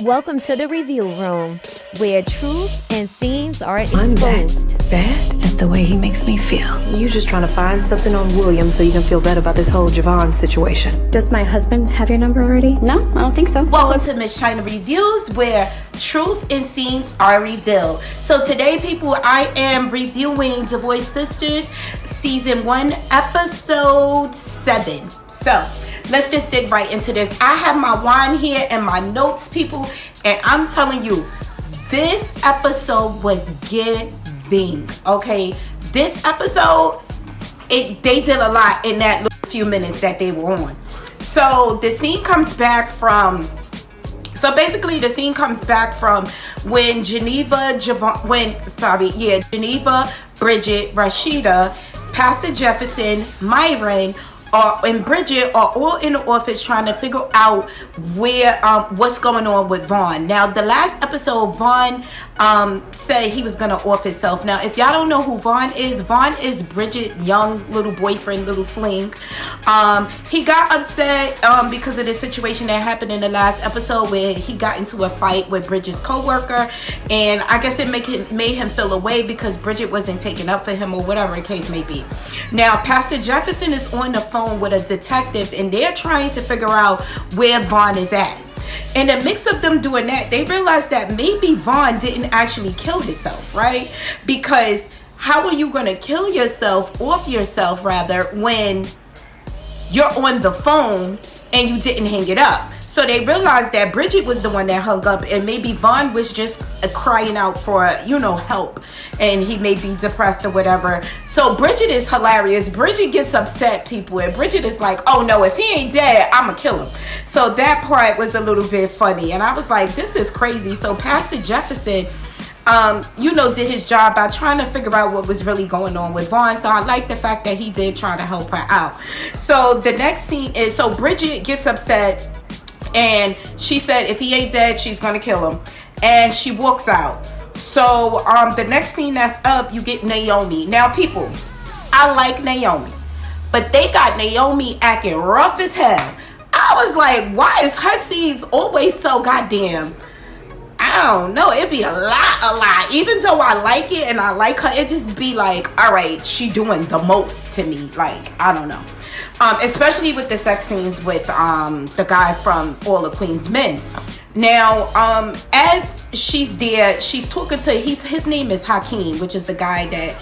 Welcome to the review room, where truth and scenes are I'm exposed. bad is the way he makes me feel. You just trying to find something on William so you can feel better about this whole Javon situation. Does my husband have your number already? No, I don't think so. Welcome to Miss China Reviews, where truth and scenes are revealed. So today, people, I am reviewing The Voice Sisters Season 1, Episode 7. So, let's just dig right into this. I have my wine here and my notes, people, and I'm telling you, this episode was giving, okay? This episode, they did a lot in that little few minutes that they were on. So, the scene comes back from when Geneva, Bridget, Rashida, Pastor Jefferson, Myron, and Bridget are all in the office trying to figure out what's going on with Vaughn. Now, the last episode, Vaughn said he was going to off himself. Now, if y'all don't know who Vaughn is Bridget's young little boyfriend, little fling. He got upset because of the situation that happened in the last episode where he got into a fight with Bridget's co-worker, and I guess it made him feel away because Bridget wasn't taking up for him or whatever the case may be. Now, Pastor Jefferson is on the phone with a detective, and they're trying to figure out where Vaughn is at. In the mix of them doing that, they realized that maybe Vaughn didn't actually kill himself, right? Because how are you going to kill yourself, when you're on the phone and you didn't hang it up? So they realized that Bridget was the one that hung up, and maybe Vaughn was just crying out for, help, and he may be depressed or whatever. So Bridget is hilarious. Bridget gets upset, people, and Bridget is like, oh no, if he ain't dead, I'ma kill him. So that part was a little bit funny, and I was like, this is crazy. So Pastor Jefferson, did his job by trying to figure out what was really going on with Vaughn. So I like the fact that he did try to help her out. So the next scene is, so Bridget gets upset, and she said if he ain't dead, she's gonna kill him, and she walks out. So the next scene that's up, you get Naomi. Now, people, I like Naomi, but they got Naomi acting rough as hell. I was like, why is her scenes always so goddamn, I don't know, it'd be a lot. Even though I like it and I like her, it just be like, all right, she doing the most to me. Like, I don't know. Especially with the sex scenes with the guy from All the Queen's Men. Now, as she's there, she's talking to, his name is Hakeem, which is the guy that,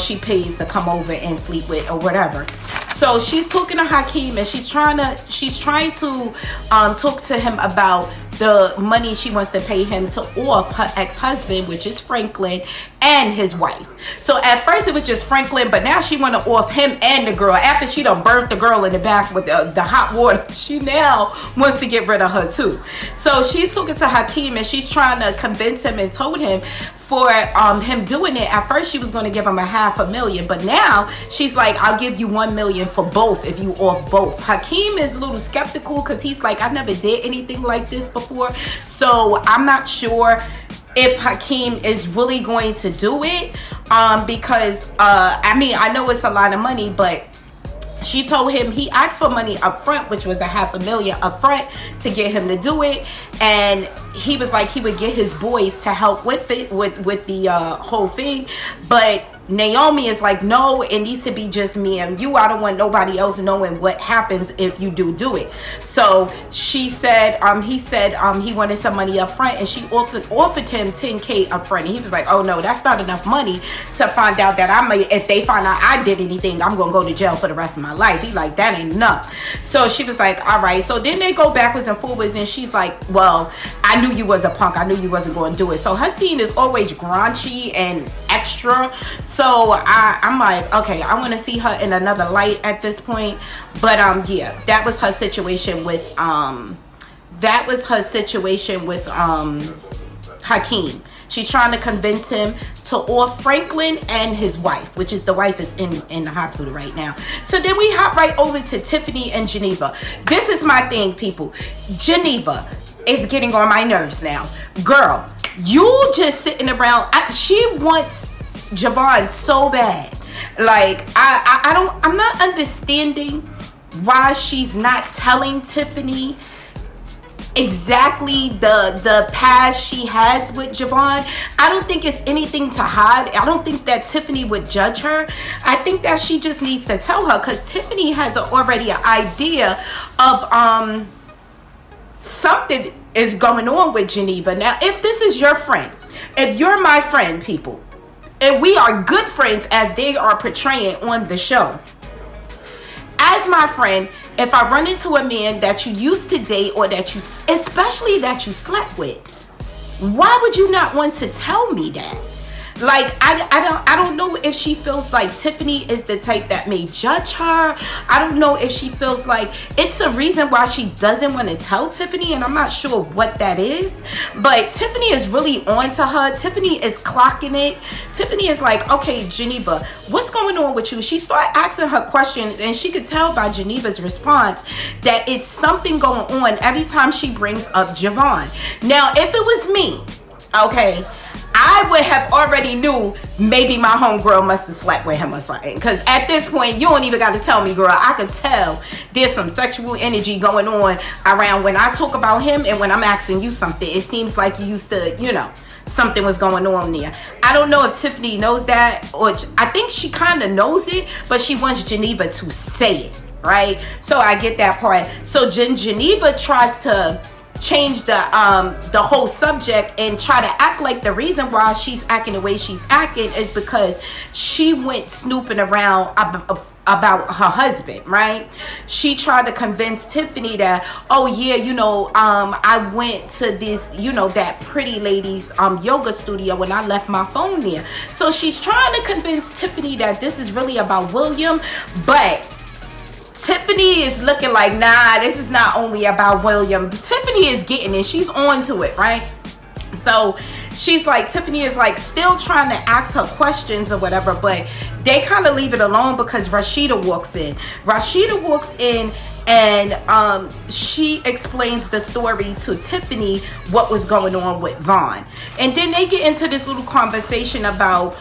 she pays to come over and sleep with or whatever. So she's talking to Hakeem, and she's trying to talk to him about the money she wants to pay him to off her ex-husband, which is Franklin, and his wife. So at first it was just Franklin, but now she want to off him and the girl. After she done burnt the girl in the back with the hot water, she now wants to get rid of her too. So she's talking to Hakeem, and she's trying to convince him and told him for him doing it. At first she was going to give him $500,000, but now she's like, I'll give you $1 million for both if you off both. Hakeem is a little skeptical because he's like, I never did anything like this before, so I'm not sure if Hakeem is really going to do it, because I know it's a lot of money, but she told him, he asked for money up front, which was $500,000 up front to get him to do it, and he was like he would get his boys to help with it, with the whole thing. But Naomi is like, no, it needs to be just me and you. I don't want nobody else knowing what happens if you do it. So she said, he said he wanted some money up front, and she offered him $10,000 up front, and he was like, oh no, that's not enough money to find out that if they find out I did anything, I'm gonna go to jail for the rest of my life. He's like, that ain't enough. So she was like, all right. So then they go backwards and forwards, and she's like, well, I knew you was a punk. I knew you wasn't going to do it. So her scene is always graunchy and extra. So I'm like, okay, I want to see her in another light at this point. But yeah, that was her situation with Hakeem. She's trying to convince him to off Franklin and his wife, which is the wife is in the hospital right now. So then we hop right over to Tiffany and Geneva. This is my thing, people. Geneva is getting on my nerves now. Girl, you just sitting around. She wants Javon so bad. Like, I'm not understanding why she's not telling Tiffany exactly the past she has with Javon. I don't think it's anything to hide. I don't think that Tiffany would judge her. I think that she just needs to tell her, because Tiffany has already an idea of something is going on with Geneva. Now, if this is your friend, if you're my friend, people, and we are good friends as they are portraying on the show, as my friend, if I run into a man that you used to date, or that you, especially that you slept with, why would you not want to tell me that? Like, I don't know if she feels like Tiffany is the type that may judge her. I don't know if she feels like it's a reason why she doesn't want to tell Tiffany, and I'm not sure what that is. But Tiffany is really on to her. Tiffany is clocking it. Tiffany is like, okay, Geneva, what's going on with you? She started asking her questions, and she could tell by Geneva's response that it's something going on every time she brings up Javon. Now, if it was me, okay, I would have already knew maybe my homegirl must have slept with him or something. Because at this point, you don't even got to tell me, girl. I can tell there's some sexual energy going on around when I talk about him and when I'm asking you something. It seems like you used to, something was going on there. I don't know if Tiffany knows that, or I think she kind of knows it, but she wants Geneva to say it, right? So I get that part. So Geneva tries to change the whole subject and try to act like the reason why she's acting the way she's acting is because she went snooping around about her husband, right? She tried to convince Tiffany that, oh yeah, I went to this, that pretty lady's yoga studio when I left my phone there. So she's trying to convince Tiffany that this is really about William, but Tiffany is looking like, nah, this is not only about William. Tiffany is getting it. She's on to it, right? So she's like, Tiffany is like still trying to ask her questions or whatever, but they kind of leave it alone because Rashida walks in. Rashida walks in and she explains the story to Tiffany, what was going on with Vaughn. And then they get into this little conversation about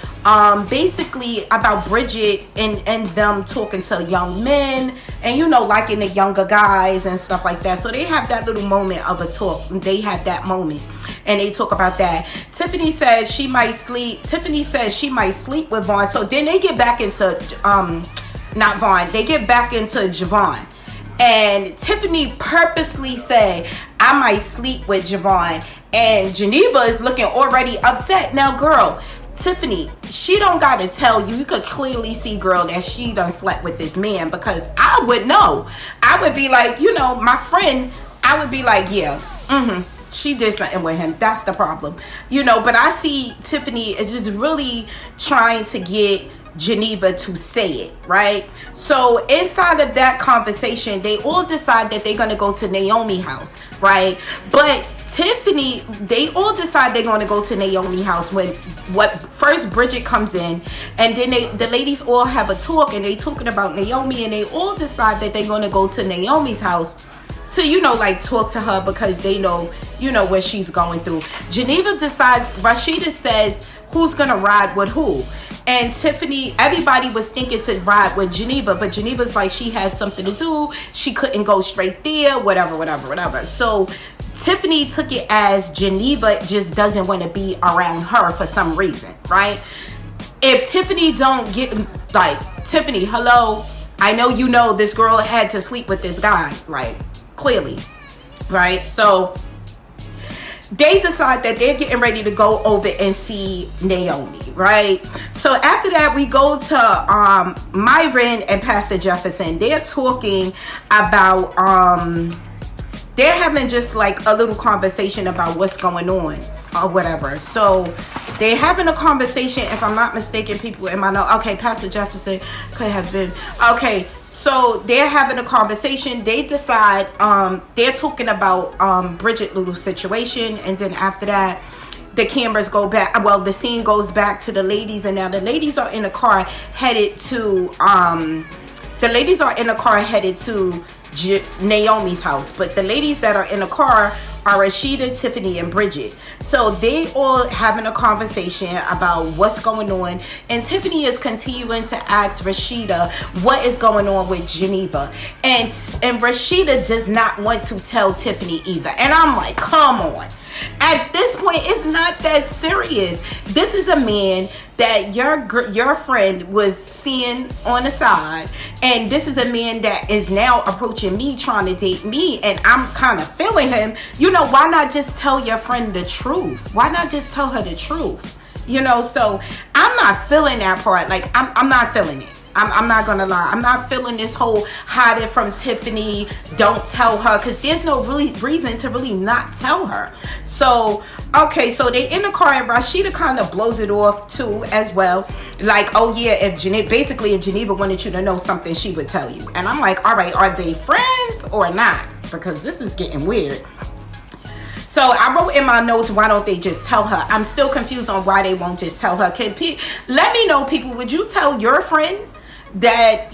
basically about Bridget and them talking to young men and liking the younger guys and stuff like that. So they have that little moment of a talk. They have that moment and they talk about that. Tiffany says she might sleep with Vaughn. So then they get back into not Vaughn, they get back into Javon. And Tiffany purposely say, I might sleep with Javon. And Geneva is looking already upset. Now, girl, Tiffany, she don't got to tell you. You could clearly see, girl, that she done slept with this man, because I would know. I would be like, my friend, I would be like, yeah, she did something with him. That's the problem. But I see Tiffany is just really trying to get Geneva to say it, right? So inside of that conversation, they all decide that they're going to go to Naomi's house, right? But Tiffany, they all decide they're going to go to Naomi's house when first Bridget comes in, and then the ladies all have a talk, and they talking about Naomi, and they all decide that they're going to go to Naomi's house to talk to her, because they know what she's going through. Geneva decides, Rashida says, who's gonna ride with who? And Tiffany, everybody was thinking to ride with Geneva, but Geneva's like, she had something to do, she couldn't go straight there, whatever. So Tiffany took it as Geneva just doesn't want to be around her for some reason, right? If Tiffany don't get, Tiffany, hello, I know this girl had to sleep with this guy, right? Clearly, right? So they decide that they're getting ready to go over and see Naomi, right? So after that, we go to Myron and Pastor Jefferson. They're talking about they're having just like a little conversation about what's going on or whatever. So they're having a conversation, if I'm not mistaken, people in my know, okay, Pastor Jefferson could have been, okay, so they're having a conversation. They decide, they're talking about Bridget little situation, and then after that, the cameras go back, well, the scene goes back to the ladies, and now the ladies are in a car headed to, Naomi's house, but the ladies that are in the car are Rashida, Tiffany, and Bridget. So they all having a conversation about what's going on, and Tiffany is continuing to ask Rashida what is going on with Geneva, and Rashida does not want to tell Tiffany either. And I'm like, come on. At this point, it's not that serious. This is a man that your friend was seeing on the side, and this is a man that is now approaching me, trying to date me, and I'm kind of feeling him. Why not just tell your friend the truth? Why not just tell her the truth? So I'm not feeling that part. Like, I'm not feeling it. I'm not gonna lie. I'm not feeling this whole hide it from Tiffany, don't tell her, because there's no really reason to really not tell her. So, okay, so they in the car, and Rashida kind of blows it off too as well. Like, oh yeah, if Geneva wanted you to know something, she would tell you. And I'm like, all right, are they friends or not? Because this is getting weird. So I wrote in my notes, why don't they just tell her? I'm still confused on why they won't just tell her. Let me know, people, would you tell your friend that,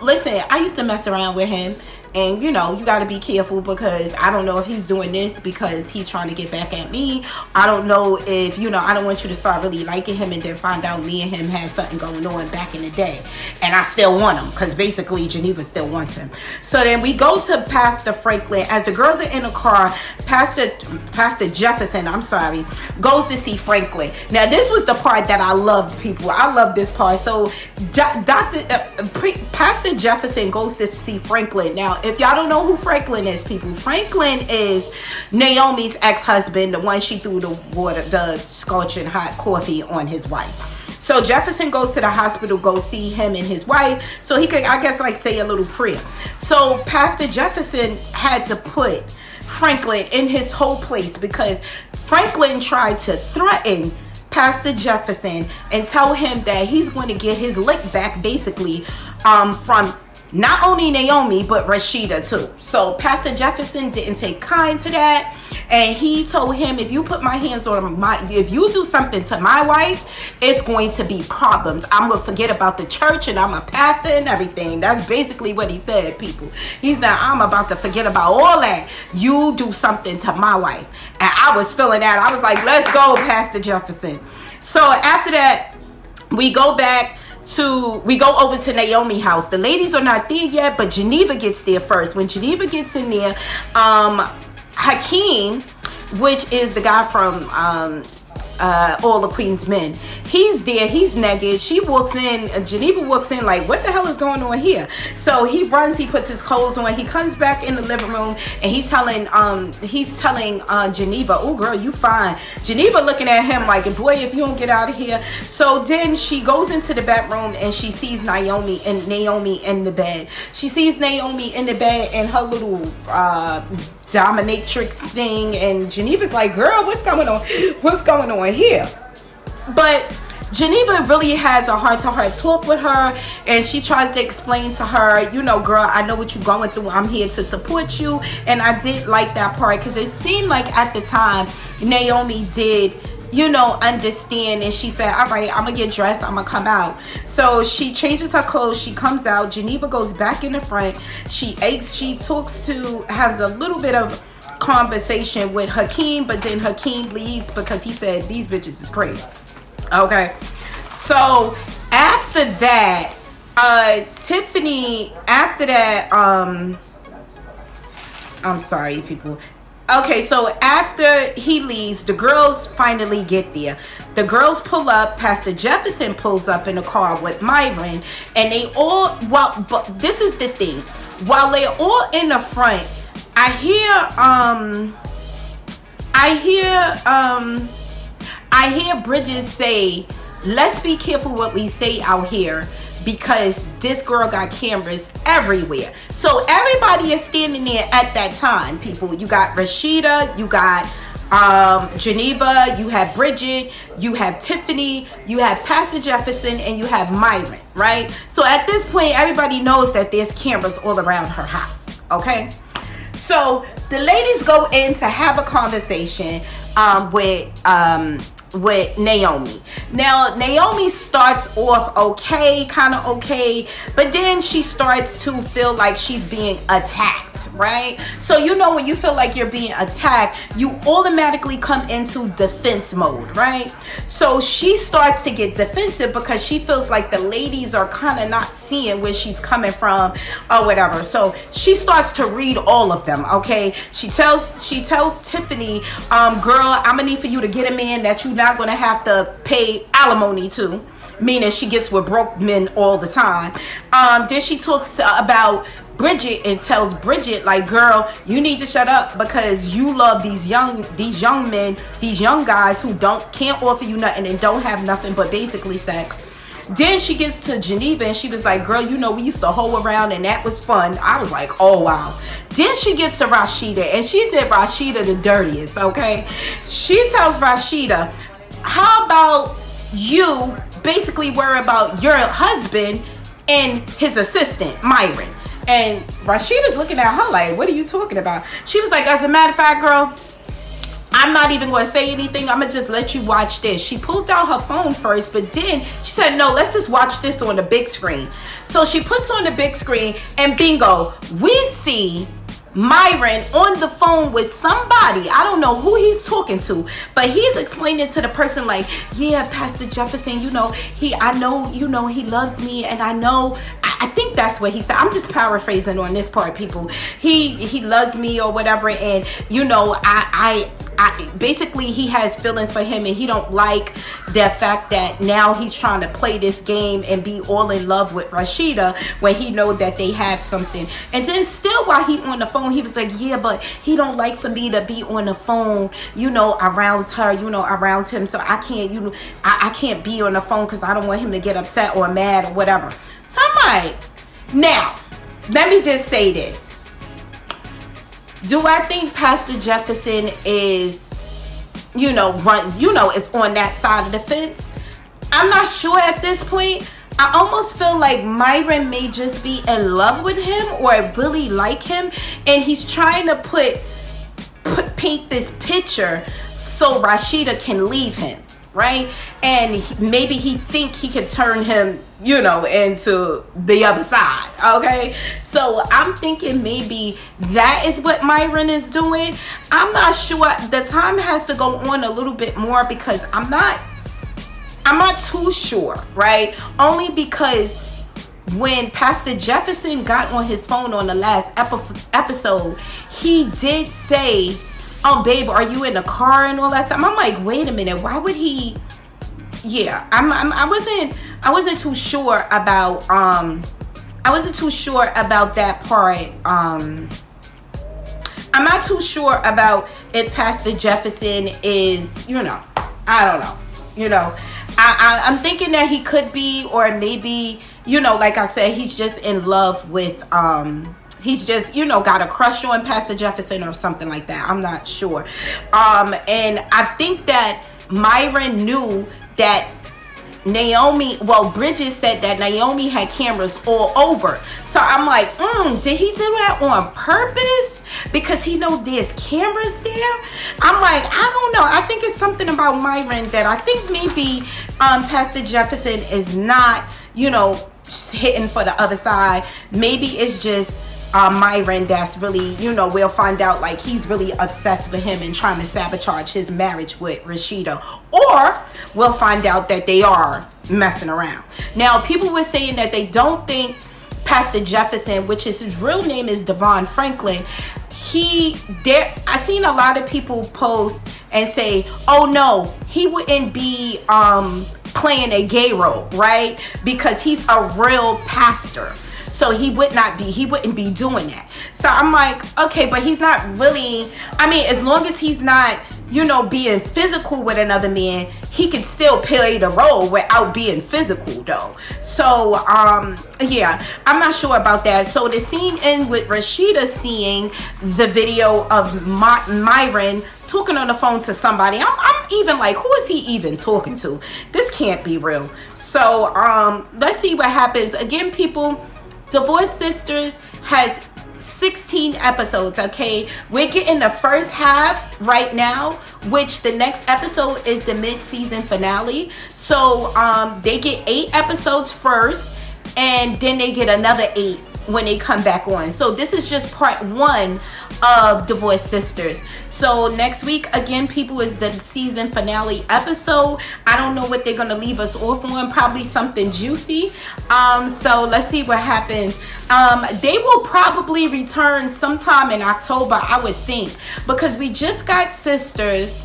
listen, I used to mess around with him, and you got to be careful, because I don't know if he's doing this because he's trying to get back at me. I don't know if, I don't want you to start really liking him and then find out me and him had something going on back in the day, and I still want him, because basically Geneva still wants him. So then we go to Pastor Franklin. As the girls are in the car, Pastor Jefferson, goes to see Franklin. Now this was the part that I loved, people. I love this part. So Pastor Jefferson goes to see Franklin. Now, if y'all don't know who Franklin is, people, Franklin is Naomi's ex-husband, the one she threw the scorching hot coffee on his wife. So Jefferson goes to the hospital, go see him and his wife, so he could, I guess, like, say a little prayer. So Pastor Jefferson had to put Franklin in his whole place, because Franklin tried to threaten Pastor Jefferson and tell him that he's going to get his lick back, basically, from not only Naomi, but Rashida too. So Pastor Jefferson didn't take kind to that, and he told him, if you put my hands on if you do something to my wife, it's going to be problems. I'm going to forget about the church, and I'm a pastor and everything. That's basically what he said, people. He said, I'm about to forget about all that. You do something to my wife. And I was feeling that. I was like, let's go, Pastor Jefferson. So after that, we go over to Naomi's house. The ladies are not there yet, but Geneva gets there first. When Geneva gets in there, Hakeem, which is the guy from All the Queen's Men, he's there. He's naked. She walks in. Geneva walks in like, what the hell is going on here? So he runs. He puts his clothes on. He comes back in the living room, and he's telling Geneva, oh girl, you fine. Geneva looking at him like, boy, if you don't get out of here. So then she goes into the bedroom, and she sees Naomi in the bed. She sees Naomi in the bed in her little dominatrix thing, and Geneva's like, girl, what's going on here? But Geneva really has a heart-to-heart talk with her, and she tries to explain to her, girl, I know what you're going through. I'm here to support you. And I did like that part, because it seemed like at the time Naomi did understand, and she said, all right, I'm gonna get dressed, I'm gonna come out. So she changes her clothes, she comes out. Geneva goes back in the front. She has a little bit of conversation with Hakeem, but then Hakeem leaves because he said these bitches is crazy. Okay, so after that, Tiffany, I'm sorry, people. Okay, so after he leaves, the girls finally get there. The girls pull up. Pastor Jefferson pulls up in a car with Myron, and they all, but this is the thing. While they're all in the front, I hear Bridget say, let's be careful what we say out here, because this girl got cameras everywhere. So everybody is standing there at that time, people. You got Rashida, you got Geneva, you have Bridget, you have Tiffany, you have Pastor Jefferson, and you have Myron, right? So at this point, everybody knows that there's cameras all around her house, okay? So the ladies go in to have a conversation with Naomi. Now, Naomi starts off okay, kind of okay, but then she starts to feel like she's being attacked. attacked, right? So you know, when you feel like you're being attacked, you automatically come into defense mode, right? So she starts to get defensive because she feels like the ladies are kind of not seeing where she's coming from or whatever. So she starts to read all of them, okay? She tells Tiffany, girl, I'm gonna need for you to get a man that you're not gonna have to pay alimony to, meaning she gets with broke men all the time. Then she talks about Bridget and tells Bridget, like, girl, you need to shut up because you love these young men, these young guys who can't offer you nothing and don't have nothing but basically sex. Then she gets to Geneva and she was like, girl, you know, we used to hoe around and that was fun. I was like, oh wow. Then she gets to Rashida and she did Rashida the dirtiest, okay? She tells Rashida, how about you basically worry about your husband and his assistant, Myron? And Rashida's looking at her like, what are you talking about? She was like, as a matter of fact, girl, I'm not even going to say anything. I'm going to just let you watch this. She pulled out her phone first, but then she said, no, let's just watch this on the big screen. So she puts on the big screen and bingo, we see Myron on the phone with somebody. I don't know who he's talking to, but he's explaining to the person like, yeah, Pastor Jefferson, I know, he loves me, and I think that's what he said. I'm just paraphrasing on this part, people. He loves me or whatever, and I basically he has feelings for him, and he don't like the fact that now he's trying to play this game and be all in love with Rashida when he know that they have something. And then still while he on the phone, he was like, yeah, but he don't like for me to be on the phone, around her, around him. So I can't, I can't be on the phone because I don't want him to get upset or mad or whatever. So I'm like, now, let me just say this. Do I think Pastor Jefferson is, is on that side of the fence? I'm not sure at this point. I almost feel like Myron may just be in love with him or really like him, and he's trying to paint this picture so Rashida can leave him, right? And maybe he think he can turn him, into the other side, okay? So I'm thinking maybe that is what Myron is doing. I'm not sure. The time has to go on a little bit more because I'm not too sure, right? Only because when Pastor Jefferson got on his phone on the last episode, he did say, oh, babe, are you in the car and all that stuff? I'm like, wait a minute, why would he? Yeah, I wasn't too sure about that part. I'm not too sure about if Pastor Jefferson is, I don't know, I'm thinking that he could be, or maybe, like I said, he's just in love with, he's just, got a crush on Pastor Jefferson or something like that. I'm not sure. And I think that Myron knew that Bridget said that Naomi had cameras all over. So I'm like, did he do that on purpose? Because he know there's cameras there? I'm like, I don't know. I think it's something about Myron that I think maybe Pastor Jefferson is not, hitting for the other side. Maybe it's just Myron that's really, we'll find out like he's really obsessed with him and trying to sabotage his marriage with Rashida. Or we'll find out that they are messing around. Now, people were saying that they don't think Pastor Jefferson, which is his real name is Devon Franklin, I seen a lot of people post and say, oh no, he wouldn't be playing a gay role, right? Because he's a real pastor. So he wouldn't be doing that. So I'm like, okay, but he's not really, as long as he's not, being physical with another man, he can still play the role without being physical though. So, yeah, I'm not sure about that. So the scene ends with Rashida seeing the video of Myron talking on the phone to somebody. I'm even like, who is he even talking to? This can't be real. So, let's see what happens. Again, people, Divorced Sisters has 16 episodes, okay? We're getting the first half right now, which the next episode is the mid-season finale. So they get 8 episodes first, and then they get another 8 when they come back on. So this is just part 1 of Divorced Sisters. So next week again, people, is the season finale episode. I don't know what they're gonna leave us off on, probably something juicy. So let's see what happens. They will probably return sometime in October, I would think, because we just got Sisters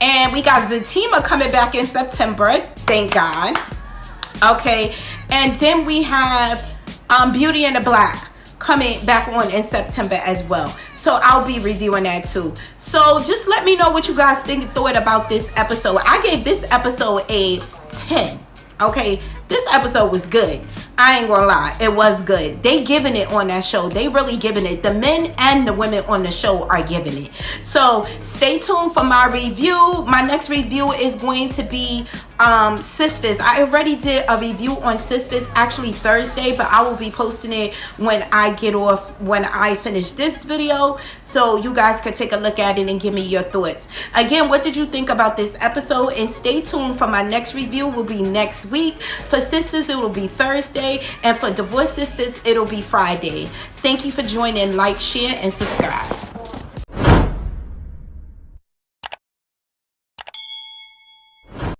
and we got Zatima coming back in September, thank God. Okay, and then we have Beauty and the Black coming back on in September as well. So I'll be reviewing that too. So just let me know what you guys thought about this episode. I gave this episode a 10. Okay, this episode was good. I ain't gonna lie, it was good. They giving it on that show. They really giving it. The men and the women on the show are giving it. So stay tuned for my review. My next review is going to be Sistas. I already did a review on Sistas actually Thursday, but I will be posting it when I get off, when I finish this video, so you guys could take a look at it and give me your thoughts. Again, what did you think about this episode? And stay tuned for my next review. Will be next week. For Sistas, it will be Thursday, and for Divorced Sisters, it'll be Friday. Thank you for joining. Like, share, and subscribe.